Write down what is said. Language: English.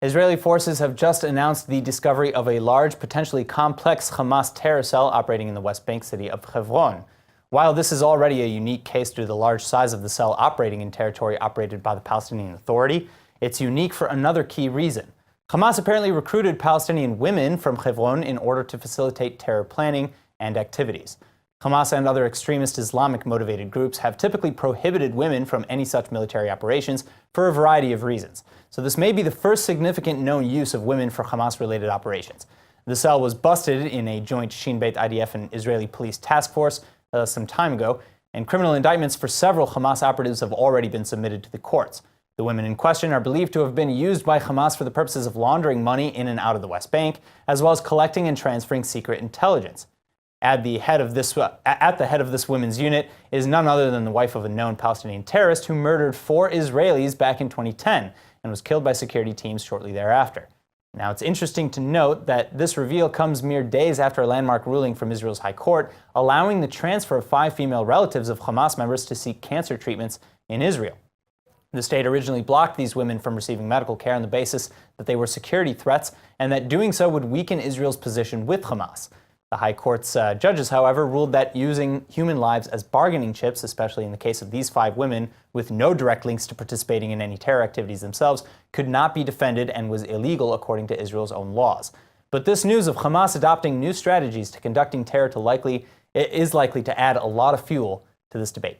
Israeli forces have just announced the discovery of a large, potentially complex Hamas terror cell operating in the West Bank city of Hebron. While this is already a unique case due to the large size of the cell operating in territory operated by the Palestinian Authority, it's unique for another key reason. Hamas apparently recruited Palestinian women from Hebron in order to facilitate terror planning and activities. Hamas and other extremist Islamic-motivated groups have typically prohibited women from any such military operations for a variety of reasons. So this may be the first significant known use of women for Hamas-related operations. The cell was busted in a joint Shin Bet IDF and Israeli police task force some time ago, and criminal indictments for several Hamas operatives have already been submitted to the courts. The women in question are believed to have been used by Hamas for the purposes of laundering money in and out of the West Bank, as well as collecting and transferring secret intelligence. At the head of this women's unit is none other than the wife of a known Palestinian terrorist who murdered 4 Israelis back in 2010 and was killed by security teams shortly thereafter. Now, it's interesting to note that this reveal comes mere days after a landmark ruling from Israel's High Court allowing the transfer of 5 female relatives of Hamas members to seek cancer treatments in Israel. The state originally blocked these women from receiving medical care on the basis that they were security threats and that doing so would weaken Israel's position with Hamas. The High Court's judges, however, ruled that using human lives as bargaining chips, especially in the case of these 5 women with no direct links to participating in any terror activities themselves, could not be defended and was illegal according to Israel's own laws. But this news of Hamas adopting new strategies to conducting terror is likely to add a lot of fuel to this debate.